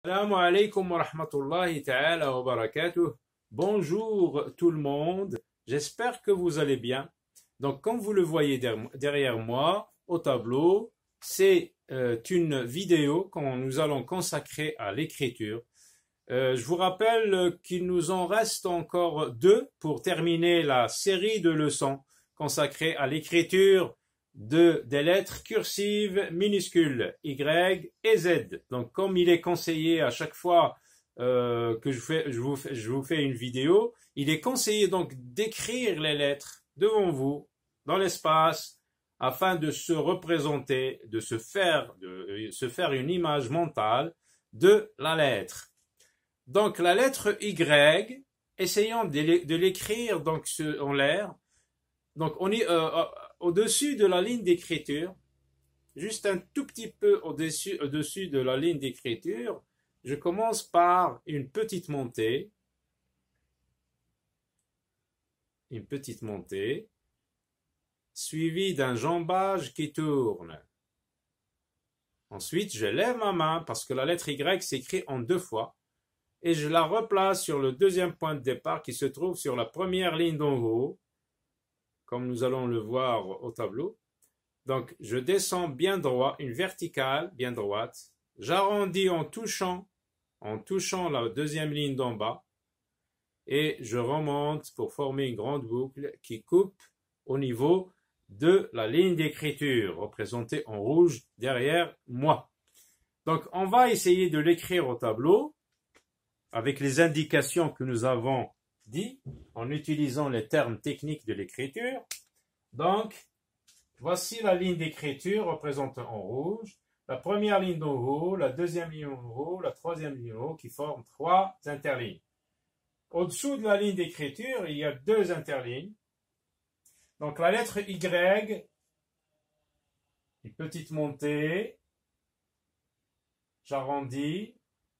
Assalamu alaikum wa rahmatullahi ta'ala wa barakatuh. Bonjour tout le monde, j'espère que vous allez bien. Donc comme vous le voyez derrière moi au tableau, c'est une vidéo que nous allons consacrer à l'écriture. Je vous rappelle qu'il nous en reste encore 2 pour terminer la série de leçons consacrées à l'écriture des lettres cursives minuscules Y et Z. Donc comme il est conseillé à chaque fois que je vous fais une vidéo, il est conseillé donc d'écrire les lettres devant vous dans l'espace afin de se représenter, de se faire une image mentale de la lettre. Donc la lettre Y, essayons de l'écrire donc en l'air. Donc on est au-dessus de la ligne d'écriture, juste un tout petit peu au-dessus de la ligne d'écriture, je commence par une petite montée, suivie d'un jambage qui tourne. Ensuite, je lève ma main parce que la lettre Y s'écrit en 2 fois et je la replace sur le deuxième point de départ qui se trouve sur la première ligne d'en haut, comme nous allons le voir au tableau. Donc, je descends bien droit, une verticale bien droite. J'arrondis en touchant la deuxième ligne d'en bas. Et je remonte pour former une grande boucle qui coupe au niveau de la ligne d'écriture, représentée en rouge derrière moi. Donc, on va essayer de l'écrire au tableau avec les indications que nous avons dit en utilisant les termes techniques de l'écriture. Donc, voici la ligne d'écriture représentée en rouge, la première ligne d'en haut, la deuxième ligne en haut, la troisième ligne en haut qui forment 3 interlignes. Au-dessous de la ligne d'écriture, il y a 2 interlignes. Donc la lettre Y, une petite montée, j'arrondis,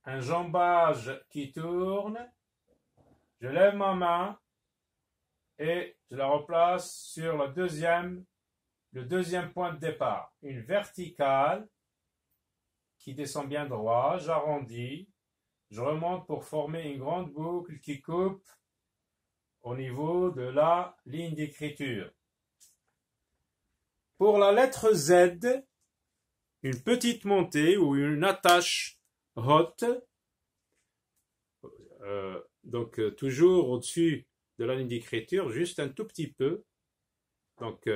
un jambage qui tourne, je lève ma main et je la replace sur le deuxième point de départ. Une verticale qui descend bien droit, j'arrondis, je remonte pour former une grande boucle qui coupe au niveau de la ligne d'écriture. Pour la lettre Z, une petite montée ou une attache haute, donc toujours au-dessus de la ligne d'écriture, juste un tout petit peu. Donc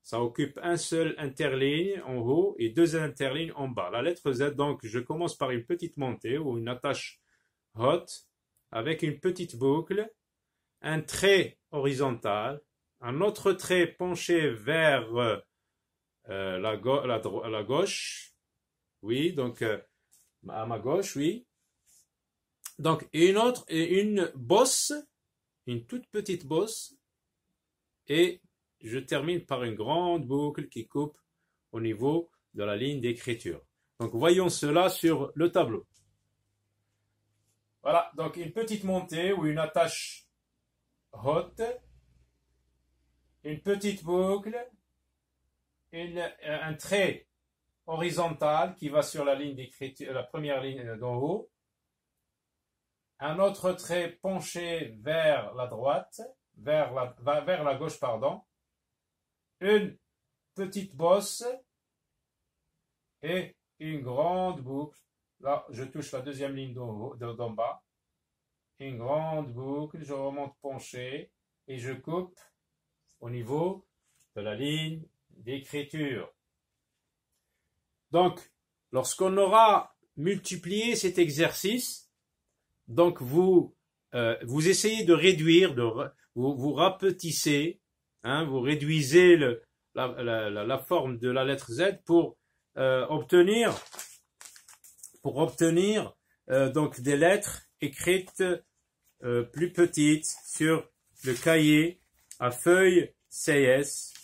ça occupe un seul interligne en haut et 2 interlignes en bas. La lettre Z, donc je commence par une petite montée ou une attache haute avec une petite boucle, un trait horizontal, un autre trait penché vers la gauche, oui, donc à ma gauche, oui. Donc une bosse, une toute petite bosse, et je termine par une grande boucle qui coupe au niveau de la ligne d'écriture. Donc voyons cela sur le tableau. Voilà, donc une petite montée ou une attache haute, une petite boucle, un trait horizontal qui va sur la ligne d'écriture, la première ligne d'en haut, un autre trait penché vers la droite, vers la gauche, pardon, une petite bosse et une grande boucle. Là, je touche la deuxième ligne d'en bas. Une grande boucle, je remonte penché et je coupe au niveau de la ligne d'écriture. Donc, lorsqu'on aura multiplié cet exercice, donc vous essayez de réduire, vous rapetissez, hein, vous réduisez la forme de la lettre Z pour obtenir donc des lettres écrites plus petites sur le cahier à feuilles CS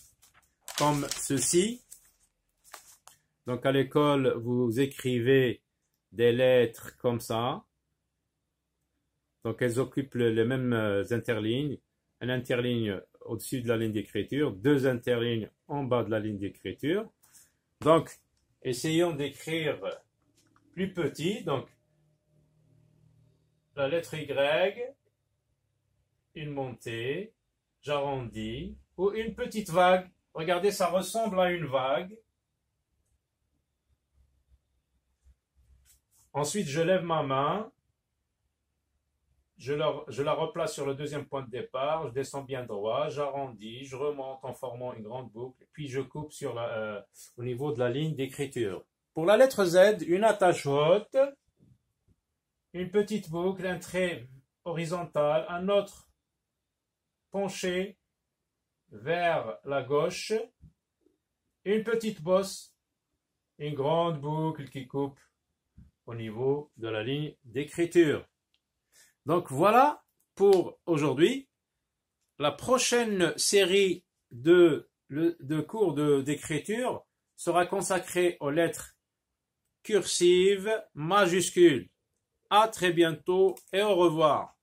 comme ceci. Donc à l'école, vous écrivez des lettres comme ça. Donc elles occupent les mêmes interlignes. Une interligne au-dessus de la ligne d'écriture, 2 interlignes en bas de la ligne d'écriture. Donc essayons d'écrire plus petit. Donc la lettre Y, une montée, j'arrondis, ou une petite vague. Regardez, ça ressemble à une vague. Ensuite, je lève ma main, je la replace sur le deuxième point de départ, je descends bien droit, j'arrondis, je remonte en formant une grande boucle, puis je coupe au niveau de la ligne d'écriture. Pour la lettre Z, une attache haute, une petite boucle, un trait horizontal, un autre penché vers la gauche, une petite bosse, une grande boucle qui coupe au niveau de la ligne d'écriture. Donc voilà pour aujourd'hui. La prochaine série de cours d'écriture sera consacrée aux lettres cursives majuscules. À très bientôt et au revoir.